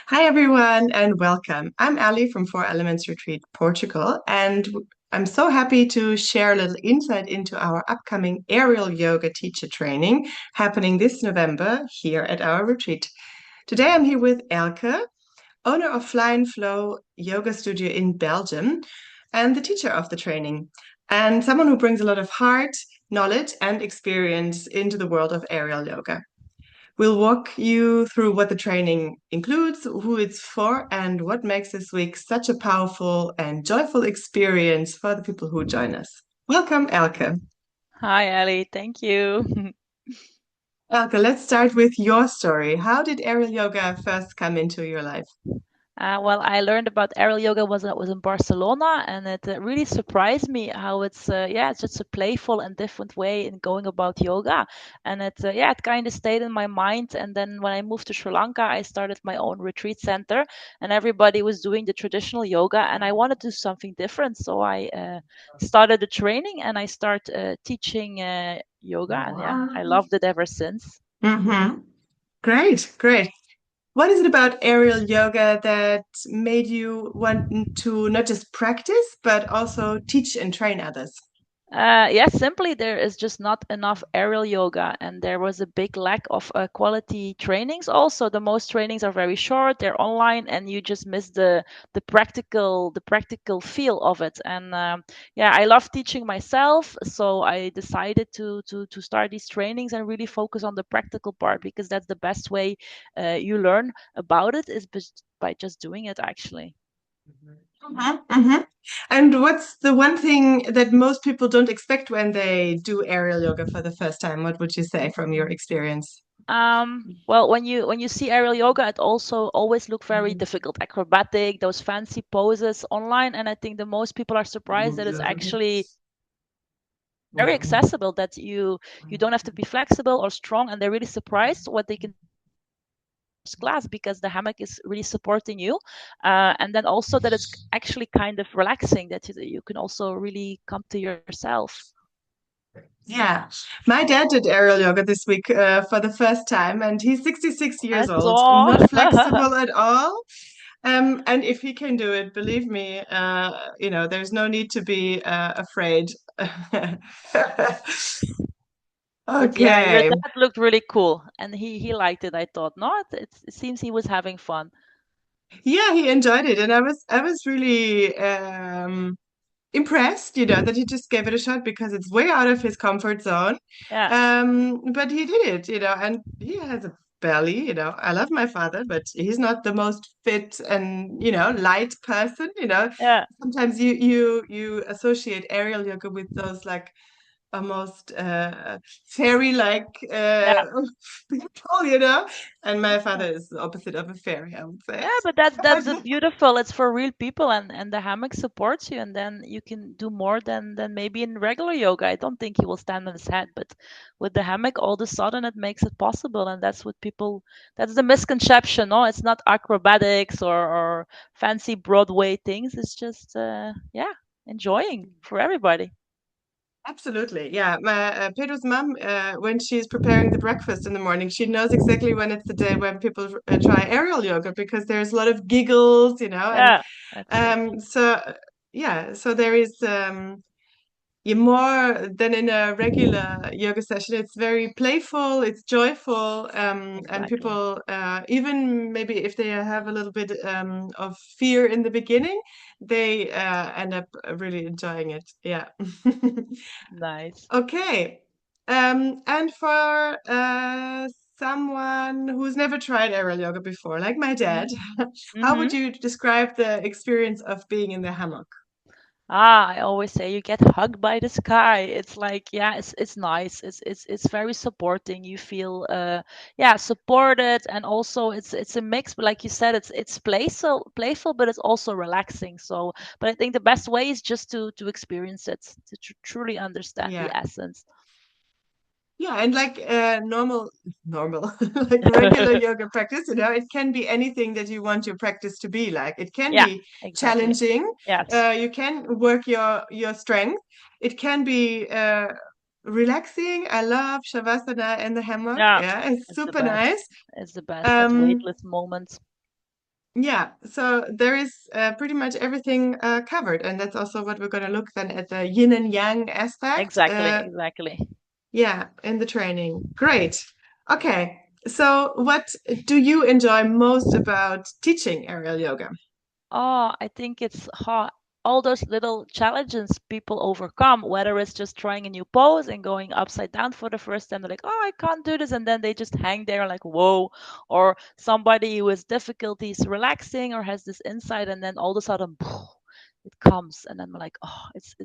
Hi, everyone, and welcome. I'm Ali from 4elements Retreat, Portugal, and I'm so happy to share a little insight into our upcoming aerial yoga teacher training happening this November here at our retreat. Today, I'm here with Elke, owner of Fly and Flow Yoga Studio in Belgium, and the teacher of the training, and someone who brings a lot of heart, knowledge, and experience into the world of aerial yoga. We'll walk you through what the training includes, who it's for, and what makes this week such a powerful and joyful experience for the people who join us. Welcome, Elke. Hi, Ali. Thank you. Elke, let's start with your story. How did aerial yoga first come into your life? Well, I learned about aerial yoga was in Barcelona, and it really surprised me how it's just a playful and different way in going about yoga, and it kind of stayed in my mind. And then when I moved to Sri Lanka, I started my own retreat center, and everybody was doing the traditional yoga, and I wanted to do something different, so I started the training and I start teaching yoga, and yeah, I loved it ever since. Mm-hmm. Great, great. What is it about aerial yoga that made you want to not just practice, but also teach and train others? Yeah, simply there is just not enough aerial yoga, and there was a big lack of quality trainings. Also, the most trainings are very short; they're online, and you just miss the practical feel of it. And yeah, I love teaching myself, so I decided to start these trainings and really focus on the practical part because that's the best way you learn about it is by just doing it actually. Mhm, mhm. And what's the one thing that most people don't expect when they do aerial yoga for the first time? What would you say from your experience? Well, when you see aerial yoga, it also always look very difficult, acrobatic, those fancy poses online, and I think the most people are surprised that it's actually very accessible, that you don't have to be flexible or strong, and they're really surprised what they can class because the hammock is really supporting you, and then also that it's actually kind of relaxing, that you can also really come to yourself. Yeah, my dad did aerial yoga this week for the first time, and he's 66 years That's old, all. not flexible at all. And if he can do it, believe me, there's no need to be afraid. But yeah, your Okay. dad looked really cool, and he liked it. I thought, no, it seems he was having fun. Yeah, he enjoyed it, and I was really impressed, that he just gave it a shot because it's way out of his comfort zone. Yeah, But he did it, and he has a belly. I love my father, but he's not the most fit and, light person. yeah, Sometimes you associate aerial yoga with those like almost fairy-like yeah. people. And my father is the opposite of a fairy, I would say. Yeah, but that's the beautiful. It's for real people, and the hammock supports you, and then you can do more than maybe in regular yoga. I don't think he will stand on his head, but with the hammock, all of a sudden it makes it possible, and that's what people. That's the misconception. No, it's not acrobatics or fancy Broadway things. It's just yeah, enjoying for everybody. Absolutely. Yeah. Pedro's mom, when she's preparing the breakfast in the morning, she knows exactly when it's the day when people try aerial yoga because there's a lot of giggles, and Yeah, that's it. yeah, so there is more than in a regular yoga session. It's very playful, it's joyful, and Exactly. people, even maybe if they have a little bit of fear in the beginning, they end up really enjoying it. Yeah. Nice. Okay. And for someone who's never tried aerial yoga before, like my dad, how would Mm-hmm. you describe the experience of being in the hammock? I always say you get hugged by the sky. It's like, yeah, it's nice. It's very supporting. You feel yeah, supported, and also it's a mix, but like you said, it's playful, but it's also relaxing. So, but I think the best way is just to experience it, to truly understand the Yeah. essence. Yeah, and like normal, like regular yoga practice, it can be anything that you want your practice to be like. It can Yeah, be exactly. challenging. Yes. You can work your strength. It can be relaxing. I love Shavasana and the hammock. Yeah, Yeah, it's it's the super best. nice. It's the best. That Um, weightless moment. Yeah, so there is pretty much everything covered, and that's also what we're going to look then at the yin and yang aspect. Exactly, exactly. Yeah, in the training. Great. Okay, so what do you enjoy most about teaching aerial yoga? Oh, I think it's all those little challenges people overcome, whether it's just trying a new pose and going upside down for the first time. They're like, oh, I can't do this. And then they just hang there like, whoa. Or somebody who has difficulties relaxing or has this insight, and then all of a sudden, it comes. And I'm like, oh, it's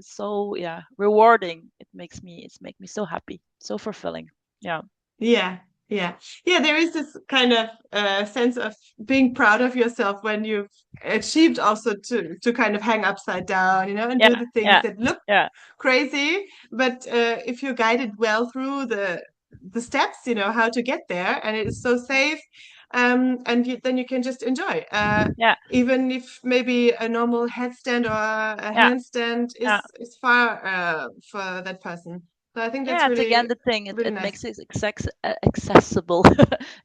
so, yeah, rewarding. It's make me so happy, so fulfilling. Yeah. Yeah, yeah, yeah. There is this kind of sense of being proud of yourself when you've achieved also to kind of hang upside down, and do Yeah. the things Yeah. that look Yeah. crazy, but if you're guided well through the steps, how to get there, and it is so safe, and then you can just enjoy. Yeah. Even if maybe a normal headstand or a Yeah. handstand Yeah. is far for that person. So I think that's Yeah, it's really again the thing. really It nice. makes it accessible,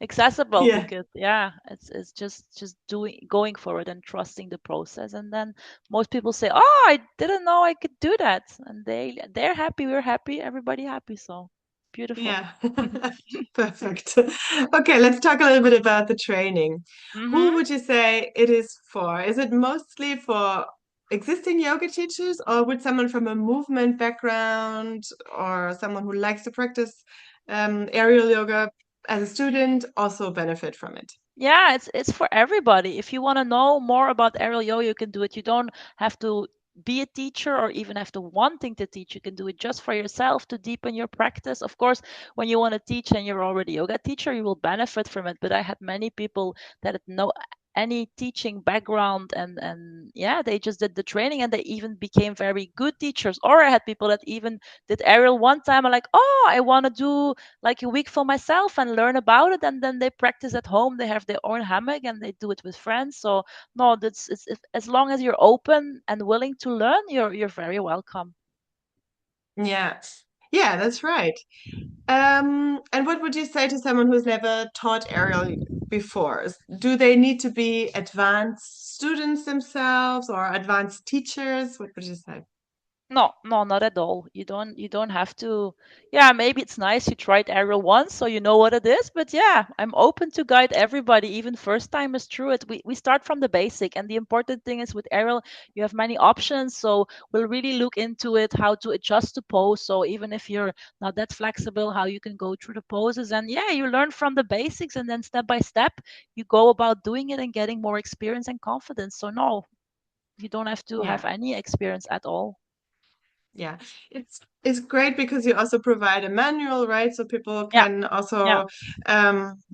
accessible Yeah. because yeah, it's just doing going for it and trusting the process. And then most people say, "Oh, I didn't know I could do that," and they're happy, we're happy, everybody happy. So beautiful. Yeah, perfect. Okay, let's talk a little bit about the training. Who Mm-hmm. would you say it is for? Is it mostly for existing yoga teachers, or would someone from a movement background or someone who likes to practice aerial yoga as a student also benefit from it? Yeah, it's for everybody. If you want to know more about aerial yoga, you can do it. You don't have to be a teacher or even have to wanting to teach. You can do it just for yourself to deepen your practice. Of course, when you want to teach and you're already a yoga teacher, you will benefit from it. But I had many people that had no any teaching background and yeah, they just did the training and they even became very good teachers. Or I had people that even did aerial one time and like, oh, I want to do like a week for myself and learn about it, and then they practice at home. They have their own hammock and they do it with friends. So no, that's as long as you're open and willing to learn, you're very welcome. Yeah. Yeah, that's right. And what would you say to someone who's never taught aerial before? Do they need to be advanced students themselves or advanced teachers? What would you say? No, no, not at all. You don't have to. Yeah, maybe it's nice you tried aerial once so you know what it is, but yeah, I'm open to guide everybody, even first timers through it. We start from the basic, and the important thing is with aerial, you have many options, so we'll really look into it, how to adjust the pose. So even if you're not that flexible, how you can go through the poses, and yeah, you learn from the basics, and then step by step, you go about doing it and getting more experience and confidence. So no, you don't have to have Yeah. any experience at all. Yeah, it's great because you also provide a manual, right? So people Yeah. can Yeah, also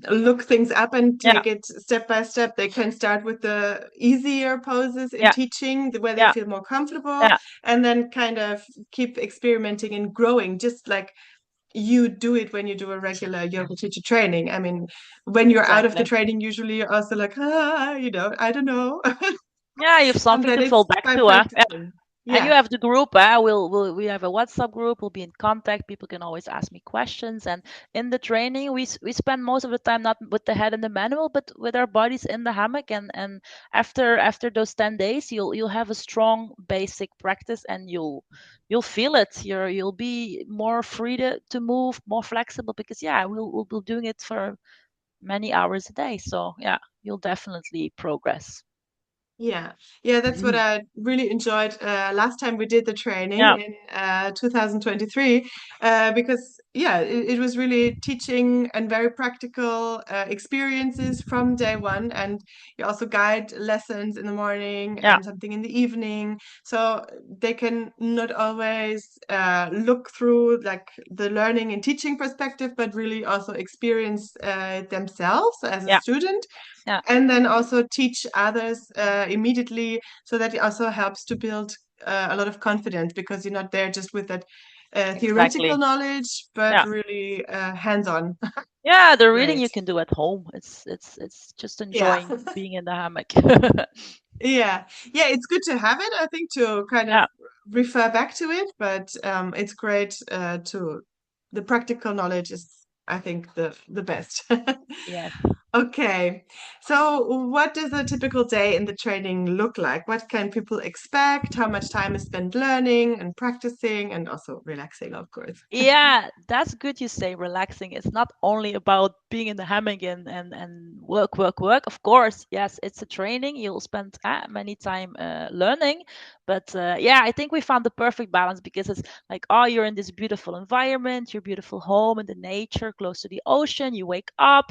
look things up and yeah, take it step by step. They can start with the easier poses in yeah, teaching, where they yeah, feel more comfortable, yeah, and then kind of keep experimenting and growing, just like you do it when you do a regular yoga teacher training. I mean, when you're out of the exactly. training, usually you're also like, I don't know. Yeah, you have And something then to fall it's back by to, huh? Yeah. practicing. And you Yeah. have the group, we have a WhatsApp group, we'll be in contact. People can always ask me questions. And in the training, we spend most of the time not with the head in the manual, but with our bodies in the hammock. And after those 10 days, you'll have a strong basic practice, and you'll feel it. You'll be more free to move, more flexible, because yeah, we'll be doing it for many hours a day. So yeah, you'll definitely progress. Yeah, yeah, that's what I really enjoyed last time we did the training Yeah, in 2023, because yeah, it was really teaching and very practical experiences from day one, and you also guide lessons in the morning yeah, and something in the evening, so they can not always look through like the learning and teaching perspective, but really also experience themselves as a yeah, student yeah, and then also teach others immediately so that it also helps to build a lot of confidence because you're not there just with that theoretical exactly. knowledge but Yeah. really hands-on. Yeah, the reading Great. you can do at home. It's just Yeah. enjoying being in the hammock. Yeah, yeah, it's good to have it, I think, to kind of Yeah. refer back to it, but it's great to the practical knowledge is, I think, the best. Yes. Okay. So what does a typical day in the training look like? What can people expect? How much time is spent learning and practicing and also relaxing, of course? Yeah, that's good you say relaxing. It's not only about being in the hammock and work, work, work. Of course, yes, it's a training. You'll spend many time learning. But yeah, I think we found the perfect balance because it's like, oh, you're in this beautiful environment, your beautiful home in the nature, close to the ocean. You wake up.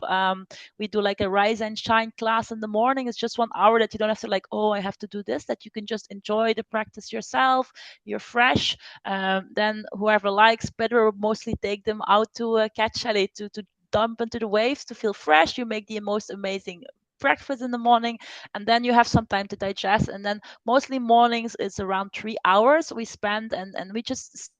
We do like a rise and shine class in the morning. It's just 1 hour that you don't have to like, oh, I have to do this, that you can just enjoy the practice yourself. You're fresh. Then whoever likes better mostly take them out to catch chalet to dump into the waves to feel fresh. You make the most amazing breakfast in the morning, and then you have some time to digest. And then mostly mornings is around 3 hours we spend, and we just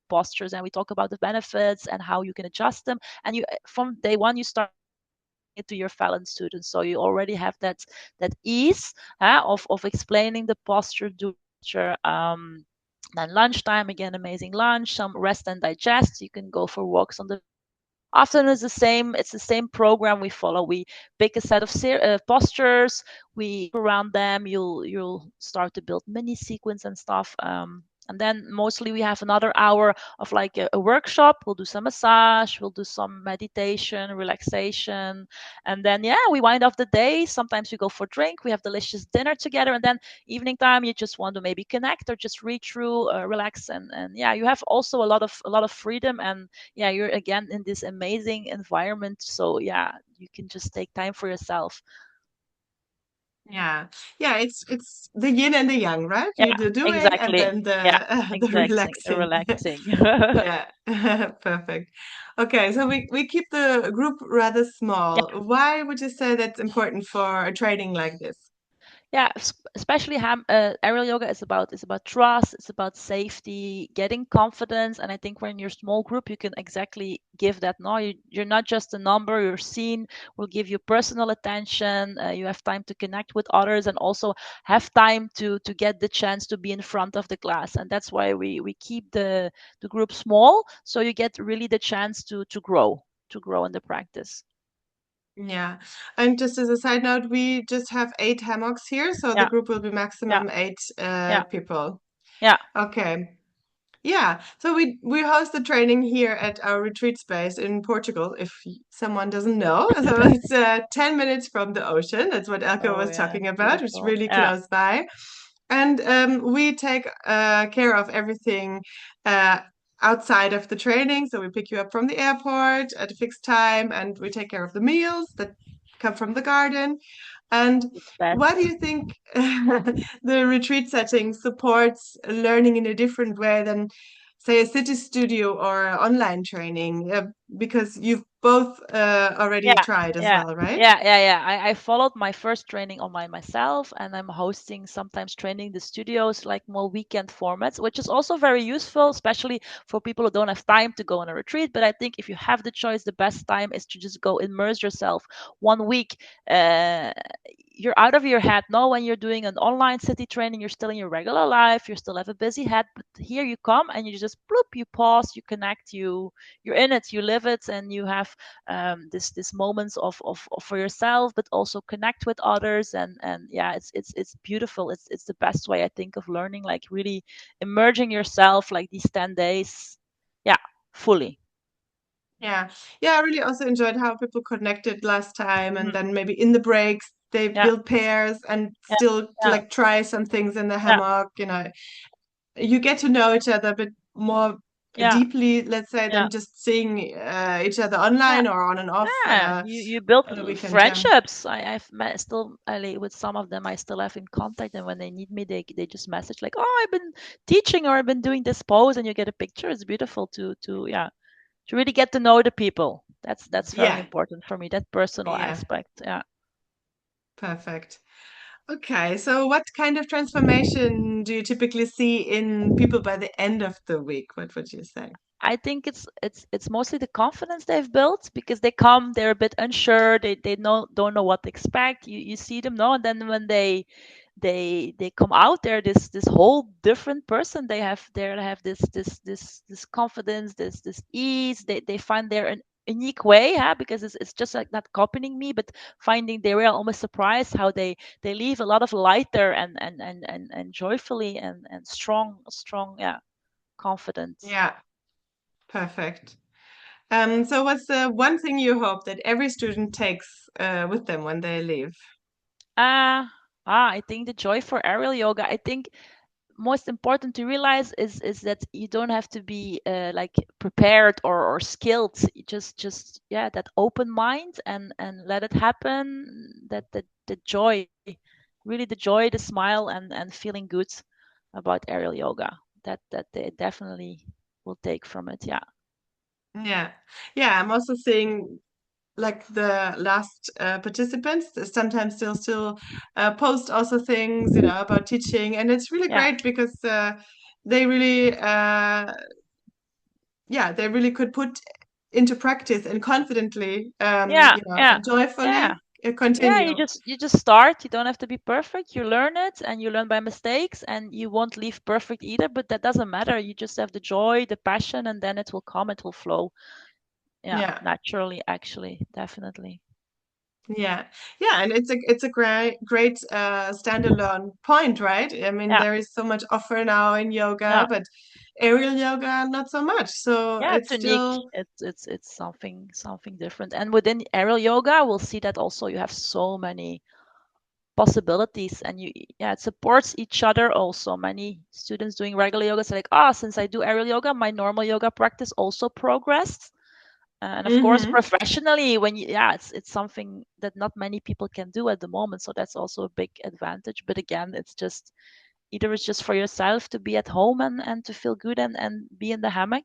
postures and we talk about the benefits and how you can adjust them. And you from day one you start it to your fellow students, so you already have that ease of explaining the posture do then lunchtime again, amazing lunch, some rest and digest. You can go for walks on the often is the same. It's the same program we follow. We pick a set of postures, we around them. You'll start to build mini sequence and stuff. And then mostly we have another hour of like a workshop. We'll do some massage, we'll do some meditation, relaxation, and then yeah, we wind up the day. Sometimes we go for drink. We have delicious dinner together, and then evening time you just want to maybe connect or just read through, relax, and yeah, you have also a lot of freedom and yeah, you're again in this amazing environment, so yeah, you can just take time for yourself. Yeah. Yeah, it's the yin and the yang, right? Yeah, The doing and exactly. then Yeah, the exactly, relaxing. relaxing. Yeah, perfect. Okay, so we keep the group rather Yeah. small. Why would you say that's important for a training like this? Yeah, especially aerial yoga is about trust, it's about safety, getting confidence, and I think when you're a small group, you can exactly give that. No, you're not just a number. You're seen. We'll give you personal attention. You have time to connect with others, and also have time to get the chance to be in front of the class. And that's why we keep the group small, so you get really the chance to grow in the practice. Yeah. And just as a side note, we just have 8 hammocks here, so the Yeah, group will be yeah, maximum eight yeah, people. yeah. Okay. Yeah, so we host the training here at our retreat space in Portugal, if someone doesn't know. So it's 10 minutes from the ocean. That's what Elke Oh was yeah, talking about. It's beautiful. really Yeah. close by. And we take care of everything uh, outside of the training. So we pick you up from the airport at a fixed time, and we take care of the meals that come from the garden. And what do Best. you think the retreat setting supports learning in a different way than, say, a city studio or online training? Because you've both already Yeah, tried as yeah, well, right? yeah. I followed my first training online myself, and I'm hosting sometimes training the studios like more weekend formats, which is also very useful, especially for people who don't have time to go on a retreat. But I think if you have the choice, the best time is to just go immerse yourself 1 week. Uh, you're out of your head. No, when you're doing an online city training, you're still in your regular life. You still have a busy head, but here you come and you just bloop, you pause, you connect, you're in it, you live it, and you have this moments of for yourself, but also connect with others, and yeah, it's beautiful. It's the best way I think of learning, like really emerging yourself like these 10 days. Yeah, fully. Yeah. Yeah, I really also enjoyed how people connected last time, and Hmm. then maybe in the breaks they Yeah, build pairs and yeah, still yeah, like try some things in the yeah, hammock, you get to know each other a bit more yeah, deeply, let's say, yeah. than just seeing each other Yeah, online or on and off yeah, you build on a weekend. Yeah. friendships. I've met still with some of them. I still have in contact, and when they need me, they just message like, "Oh, I've been teaching, or I've been doing this pose," and you get a picture. It's beautiful to yeah, to really get to know the people. That's very Yeah. important for me. That personal Yeah. aspect. Yeah. Perfect. Okay. So what kind of transformation do you typically see in people by the end of the week? What would you say? I think it's mostly the confidence they've built because they come, they're a bit unsure, they don't know what to expect. You see them know, and then when they come out, they're this whole different person. They have this confidence, this ease. They find their unique way, huh? Because it's just like not copying me, but finding they were almost surprised how they leave a lot of lighter and joyfully and strong, yeah, confident. Yeah, perfect. So what's the one thing you hope that every student takes with them when they leave? Uh, I think the joy for aerial yoga, I think most important to realize is that you don't have to be like prepared or skilled. You just yeah, that open mind and let it happen. That the joy, really the joy, the smile and feeling good about aerial yoga. That they definitely will take from it. Yeah. Yeah. Yeah, I'm also seeing like the last participants sometimes they'll still post also things, you know, about teaching, and it's really Yeah. great because they really yeah, they really could put into practice and confidently Yeah. you know, Yeah. and Yeah. joyfully Yeah, continue. you just start. You don't have to be perfect. You learn it and you learn by mistakes and you won't leave perfect either, but that doesn't matter. You just have the joy, the passion, and then it will come, it will flow. Yeah, Yeah. naturally, actually, definitely. Yeah, yeah, and it's a great standalone point, right? I mean, Yeah, there is so much offer now in yoga, yeah, but aerial yoga not so much. So yeah. It's it's unique. still It's something different. And within aerial yoga, we'll see that also you have so many possibilities and you yeah, it supports each other also. Many students doing regular yoga say like, ah, since I do aerial yoga, my normal yoga practice also progressed. And of course, hmm professionally, when you, yeah, it's something that not many people can do at the moment. So that's also a big advantage. But again, it's just either it's just for yourself to be at home and to feel good and be in the hammock.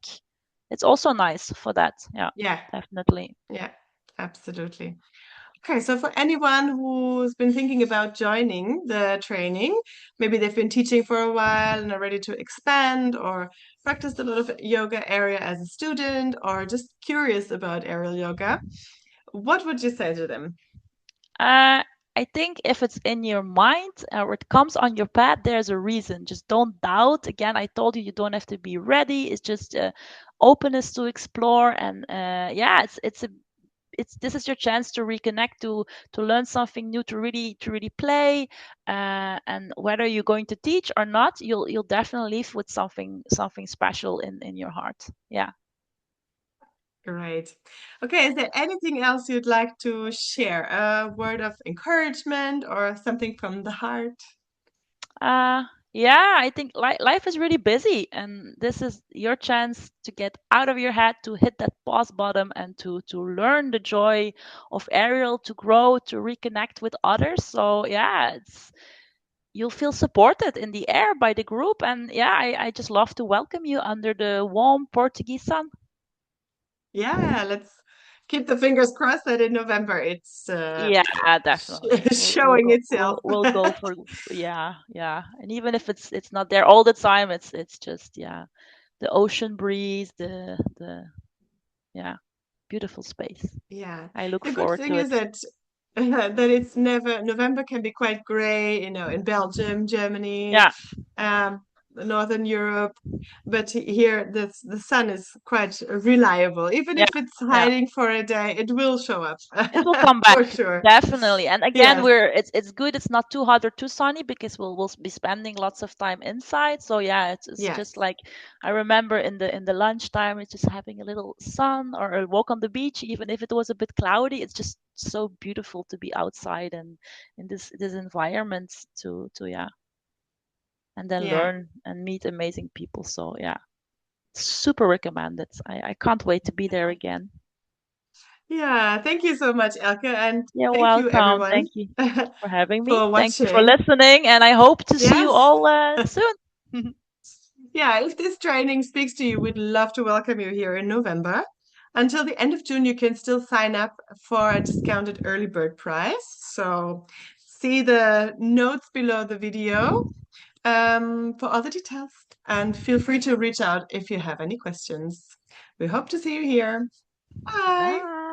It's also nice for that. Yeah, Yeah, definitely. yeah, absolutely. Okay, so for anyone who's been thinking about joining the training, maybe they've been teaching for a while and are ready to expand or practiced a lot of yoga area as a student or just curious about aerial yoga, what would you say to them? Uh, I think if it's in your mind or it comes on your path, there's a reason. Just don't doubt. Again, I told you you don't have to be ready. It's just openness to explore, and yeah, it's this is your chance to reconnect, to learn something new, to really play, and whether you're going to teach or not, you'll definitely leave with something special in your heart. Yeah. Great. Okay, is there anything else you'd like to share? A word of encouragement or something from the heart? Uh, yeah, I think life is really busy, and this is your chance to get out of your head, to hit that pause button, and to learn the joy of aerial, to grow, to reconnect with others. So yeah, it's you'll feel supported in the air by the group, and yeah, I just love to welcome you under the warm Portuguese sun. Yeah, let's keep the fingers crossed that in November it's Yeah, definitely. showing itself. We'll go for yeah, yeah. And even if it's not there all the time, it's just yeah, the ocean breeze, the yeah, beautiful space. Yeah, I look the good forward thing to is it. that that it's never November can be quite gray, you know, in Belgium, Germany, Yeah, um, Northern Europe, but here the sun is quite reliable. Even yeah, if it's yeah. hiding for a day, it will show up It will come for back sure. definitely. And again, Yes, we're it's good. It's not too hot or too sunny because we'll be spending lots of time inside. So yeah, it's just yes, like I remember in the lunchtime, it's just having a little sun or a walk on the beach, even if it was a bit cloudy. It's just so beautiful to be outside and in this environment to yeah, and then yeah. learn and meet amazing people. So yeah, super recommended. I can't wait to be there again. Yeah, thank you so much, Elke, and You're thank you welcome. everyone Thank you for having me. for Thank you for watching. listening, and I hope to see you Yes. all soon. Yeah, if this training speaks to you, we'd love to welcome you here in November. Until the end of June, you can still sign up for a discounted early bird price. So see the notes below the video for all the details. And feel free to reach out if you have any questions. We hope to see you here. Bye. Bye.